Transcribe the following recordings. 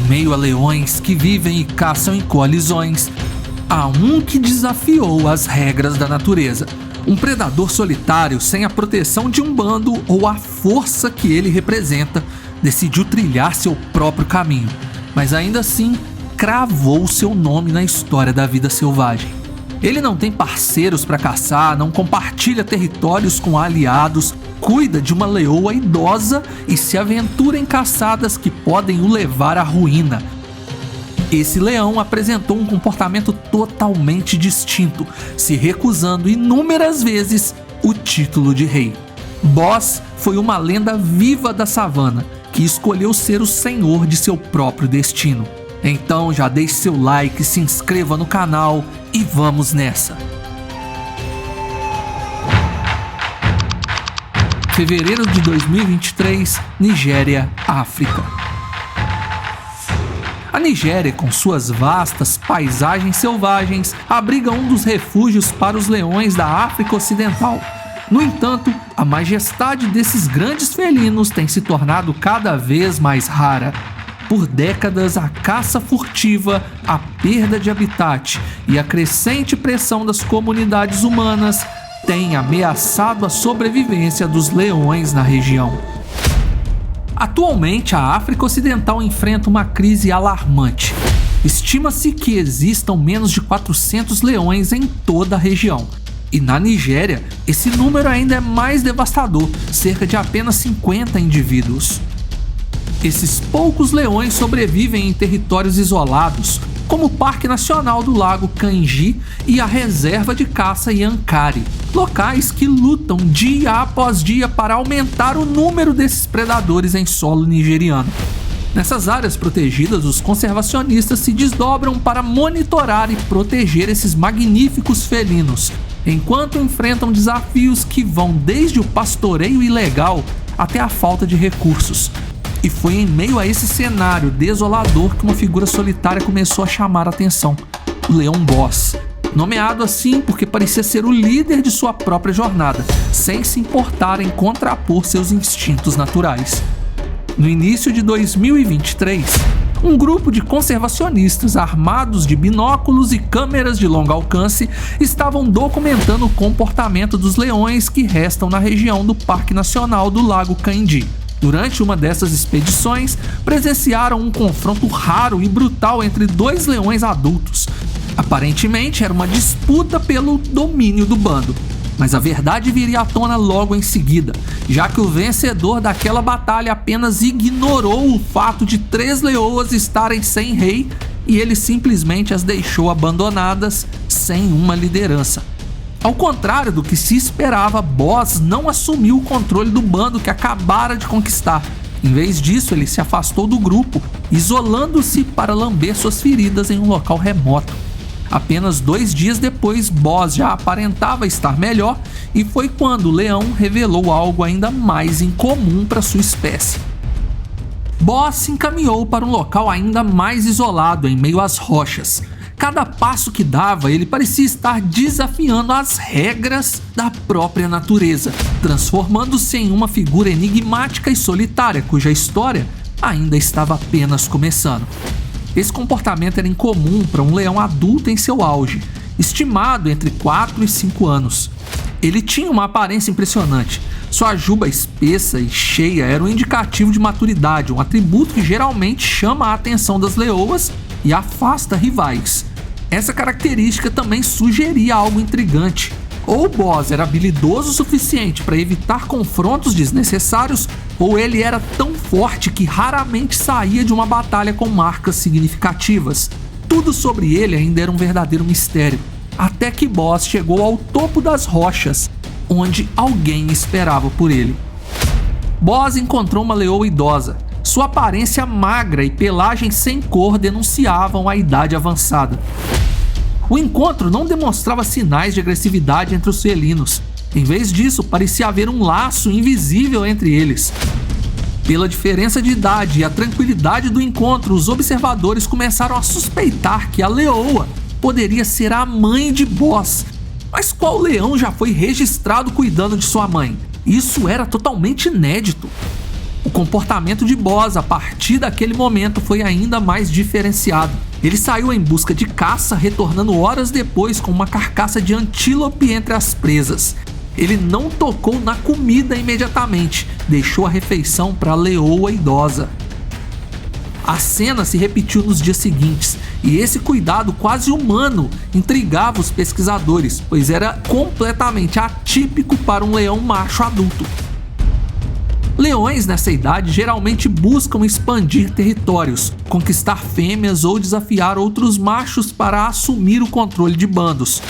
meio a leões que vivem e caçam em coalizões, há um que desafiou as regras da natureza. Um predador solitário sem a proteção de um bando ou a força que ele representa, decidiu trilhar seu próprio caminho, mas ainda assim cravou seu nome na história da vida selvagem. Ele não tem parceiros para caçar, não compartilha territórios com aliados, cuida de uma leoa idosa e se aventura em caçadas que podem o levar à ruína. Esse leão apresentou um comportamento totalmente distinto, se recusando inúmeras vezes o título de rei. Boss foi uma lenda viva da savana, que escolheu ser o senhor de seu próprio destino. Então já deixe seu like, se inscreva no canal e vamos nessa! Fevereiro de 2023, Nigéria, África. A Nigéria, com suas vastas paisagens selvagens, abriga um dos refúgios para os leões da África Ocidental. No entanto, a majestade desses grandes felinos tem se tornado cada vez mais rara. Por décadas, a caça furtiva, a perda de habitat e a crescente pressão das comunidades humanas têm ameaçado a sobrevivência dos leões na região. Atualmente, a África Ocidental enfrenta uma crise alarmante. Estima-se que existam menos de 400 leões em toda a região. E na Nigéria, esse número ainda é mais devastador, cerca de apenas 50 indivíduos. Esses poucos leões sobrevivem em territórios isolados, como o Parque Nacional do Lago Kainji e a Reserva de Caça Yankari, locais que lutam dia após dia para aumentar o número desses predadores em solo nigeriano. Nessas áreas protegidas, os conservacionistas se desdobram para monitorar e proteger esses magníficos felinos, enquanto enfrentam desafios que vão desde o pastoreio ilegal até a falta de recursos. E foi em meio a esse cenário desolador que uma figura solitária começou a chamar a atenção: o Leão Boss. Nomeado assim porque parecia ser o líder de sua própria jornada, sem se importar em contrapor seus instintos naturais. No início de 2023, um grupo de conservacionistas armados de binóculos e câmeras de longo alcance estavam documentando o comportamento dos leões que restam na região do Parque Nacional do Lago Kainji. Durante uma dessas expedições, presenciaram um confronto raro e brutal entre dois leões adultos. Aparentemente era uma disputa pelo domínio do bando, mas a verdade viria à tona logo em seguida, já que o vencedor daquela batalha apenas ignorou o fato de 3 leoas estarem sem rei e ele simplesmente as deixou abandonadas sem uma liderança. Ao contrário do que se esperava, Boss não assumiu o controle do bando que acabara de conquistar. Em vez disso, ele se afastou do grupo, isolando-se para lamber suas feridas em um local remoto. Apenas 2 dias depois, Boss já aparentava estar melhor e foi quando o leão revelou algo ainda mais incomum para sua espécie. Boss se encaminhou para um local ainda mais isolado, em meio às rochas. Cada passo que dava, ele parecia estar desafiando as regras da própria natureza, transformando-se em uma figura enigmática e solitária, cuja história ainda estava apenas começando. Esse comportamento era incomum para um leão adulto em seu auge, estimado entre 4 e 5 anos. Ele tinha uma aparência impressionante. Sua juba espessa e cheia era um indicativo de maturidade, um atributo que geralmente chama a atenção das leoas e afasta rivais. Essa característica também sugeria algo intrigante. Ou o Boss era habilidoso o suficiente para evitar confrontos desnecessários, ou ele era tão forte que raramente saía de uma batalha com marcas significativas. Tudo sobre ele ainda era um verdadeiro mistério, até que Boss chegou ao topo das rochas, onde alguém esperava por ele. Boss encontrou uma leoa idosa. Sua aparência magra e pelagem sem cor denunciavam a idade avançada. O encontro não demonstrava sinais de agressividade entre os felinos. Em vez disso, parecia haver um laço invisível entre eles. Pela diferença de idade e a tranquilidade do encontro, os observadores começaram a suspeitar que a leoa poderia ser a mãe de Boss. Mas qual leão já foi registrado cuidando de sua mãe? Isso era totalmente inédito. O comportamento de Boss a partir daquele momento foi ainda mais diferenciado. Ele saiu em busca de caça, retornando horas depois com uma carcaça de antílope entre as presas. Ele não tocou na comida imediatamente, deixou a refeição para a leoa idosa. A cena se repetiu nos dias seguintes, e esse cuidado quase humano intrigava os pesquisadores, pois era completamente atípico para um leão macho adulto. Leões nessa idade geralmente buscam expandir territórios, conquistar fêmeas ou desafiar outros machos para assumir o controle de bandos.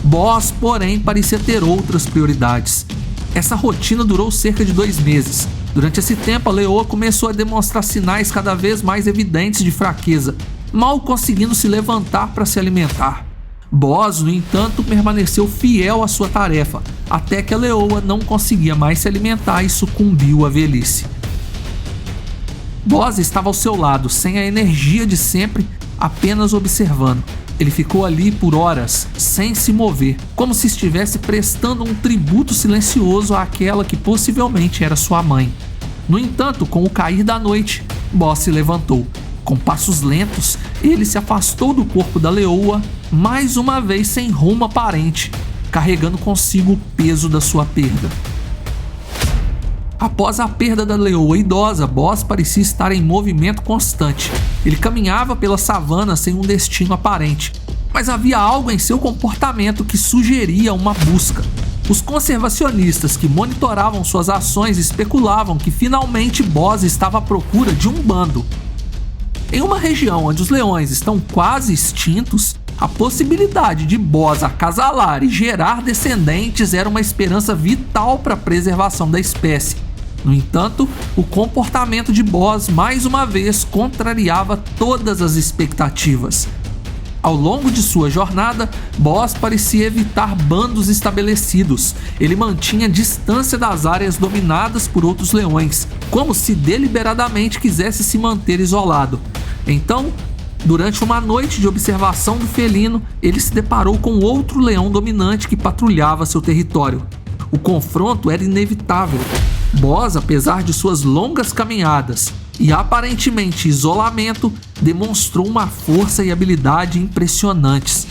Boss, porém, parecia ter outras prioridades. Essa rotina durou cerca de 2 meses. Durante esse tempo, a leoa começou a demonstrar sinais cada vez mais evidentes de fraqueza, mal conseguindo se levantar para se alimentar. Boss, no entanto, permaneceu fiel à sua tarefa, até que a leoa não conseguia mais se alimentar e sucumbiu à velhice. Boss estava ao seu lado, sem a energia de sempre, apenas observando. Ele ficou ali por horas, sem se mover, como se estivesse prestando um tributo silencioso àquela que possivelmente era sua mãe. No entanto, com o cair da noite, Boss se levantou. Com passos lentos, ele se afastou do corpo da leoa, mais uma vez sem rumo aparente, carregando consigo o peso da sua perda. Após a perda da leoa idosa, Boss parecia estar em movimento constante. Ele caminhava pela savana sem um destino aparente, mas havia algo em seu comportamento que sugeria uma busca. Os conservacionistas que monitoravam suas ações especulavam que finalmente Boss estava à procura de um bando. Em uma região onde os leões estão quase extintos, a possibilidade de Boss acasalar e gerar descendentes era uma esperança vital para a preservação da espécie. No entanto, o comportamento de Boss mais uma vez contrariava todas as expectativas. Ao longo de sua jornada, Boss parecia evitar bandos estabelecidos. Ele mantinha distância das áreas dominadas por outros leões, como se deliberadamente quisesse se manter isolado. Então, durante uma noite de observação do felino, ele se deparou com outro leão dominante que patrulhava seu território. O confronto era inevitável. Boss, apesar de suas longas caminhadas e aparentemente isolamento, demonstrou uma força e habilidade impressionantes.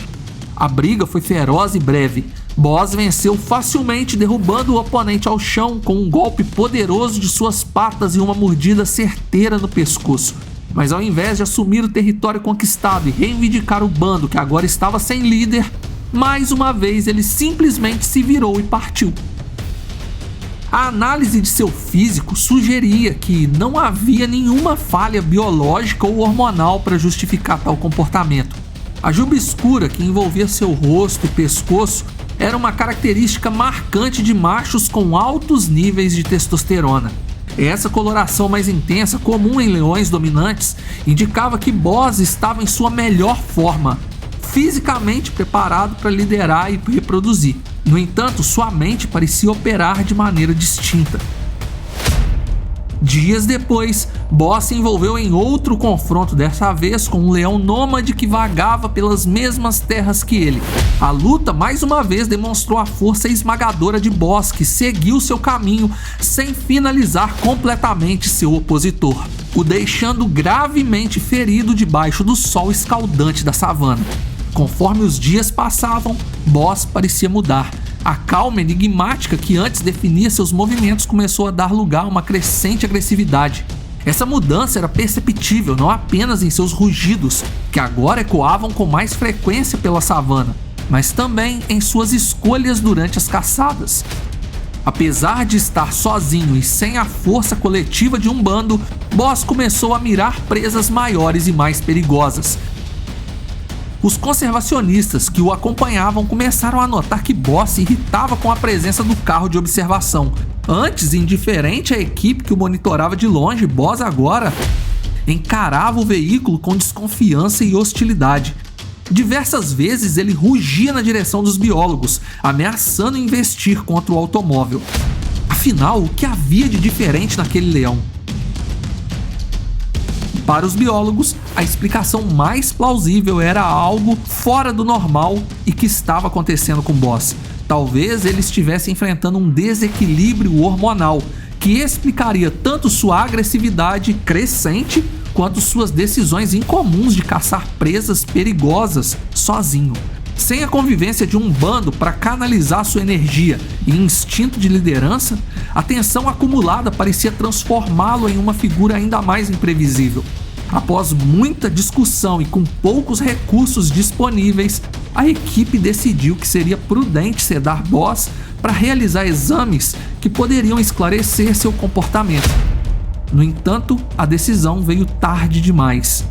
A briga foi feroz e breve. Boss venceu facilmente, derrubando o oponente ao chão com um golpe poderoso de suas patas e uma mordida certeira no pescoço. Mas ao invés de assumir o território conquistado e reivindicar o bando que agora estava sem líder, mais uma vez ele simplesmente se virou e partiu. A análise de seu físico sugeria que não havia nenhuma falha biológica ou hormonal para justificar tal comportamento. A juba escura que envolvia seu rosto e pescoço era uma característica marcante de machos com altos níveis de testosterona. Essa coloração mais intensa, comum em leões dominantes, indicava que Boss estava em sua melhor forma, fisicamente preparado para liderar e reproduzir. No entanto, sua mente parecia operar de maneira distinta. Dias depois, Boss se envolveu em outro confronto, dessa vez com um leão nômade que vagava pelas mesmas terras que ele. A luta mais uma vez demonstrou a força esmagadora de Boss, que seguiu seu caminho sem finalizar completamente seu opositor, o deixando gravemente ferido debaixo do sol escaldante da savana. Conforme os dias passavam, Boss parecia mudar. A calma enigmática que antes definia seus movimentos começou a dar lugar a uma crescente agressividade. Essa mudança era perceptível não apenas em seus rugidos, que agora ecoavam com mais frequência pela savana, mas também em suas escolhas durante as caçadas. Apesar de estar sozinho e sem a força coletiva de um bando, Boss começou a mirar presas maiores e mais perigosas. Os conservacionistas que o acompanhavam começaram a notar que Boss se irritava com a presença do carro de observação. Antes, indiferente à equipe que o monitorava de longe, Boss agora encarava o veículo com desconfiança e hostilidade. Diversas vezes ele rugia na direção dos biólogos, ameaçando investir contra o automóvel. Afinal, o que havia de diferente naquele leão? Para os biólogos, a explicação mais plausível era algo fora do normal e que estava acontecendo com Boss. Talvez ele estivesse enfrentando um desequilíbrio hormonal que explicaria tanto sua agressividade crescente quanto suas decisões incomuns de caçar presas perigosas sozinho. Sem a convivência de um bando para canalizar sua energia e instinto de liderança, a tensão acumulada parecia transformá-lo em uma figura ainda mais imprevisível. Após muita discussão e com poucos recursos disponíveis, a equipe decidiu que seria prudente sedar Boss para realizar exames que poderiam esclarecer seu comportamento. No entanto, a decisão veio tarde demais.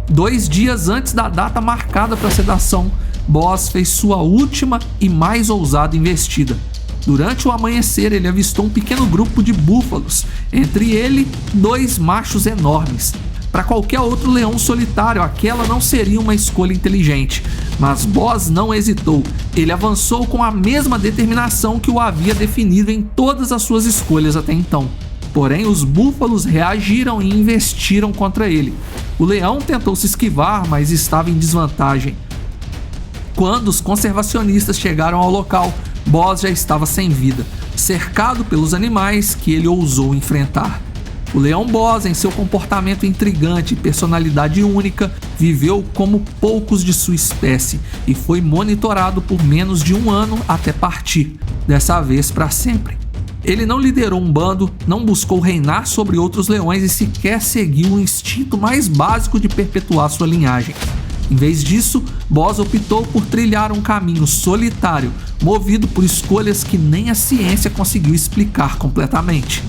2 dias antes da data marcada para a sedação, Boss fez sua última e mais ousada investida. Durante o amanhecer, ele avistou um pequeno grupo de búfalos, entre ele 2 machos enormes. Para qualquer outro leão solitário, aquela não seria uma escolha inteligente, mas Boss não hesitou. Ele avançou com a mesma determinação que o havia definido em todas as suas escolhas até então. Porém, os búfalos reagiram e investiram contra ele. O leão tentou se esquivar, mas estava em desvantagem. Quando os conservacionistas chegaram ao local, Boss já estava sem vida, cercado pelos animais que ele ousou enfrentar. O leão Boss, em seu comportamento intrigante e personalidade única, viveu como poucos de sua espécie e foi monitorado por menos de 1 ano até partir, dessa vez para sempre. Ele não liderou um bando, não buscou reinar sobre outros leões e sequer seguiu o instinto mais básico de perpetuar sua linhagem. Em vez disso, Boss optou por trilhar um caminho solitário, movido por escolhas que nem a ciência conseguiu explicar completamente.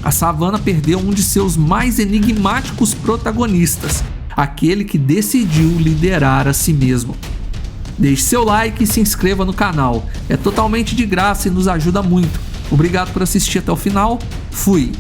A savana perdeu um de seus mais enigmáticos protagonistas, aquele que decidiu liderar a si mesmo. Deixe seu like e se inscreva no canal, é totalmente de graça e nos ajuda muito. Obrigado por assistir até o final, fui!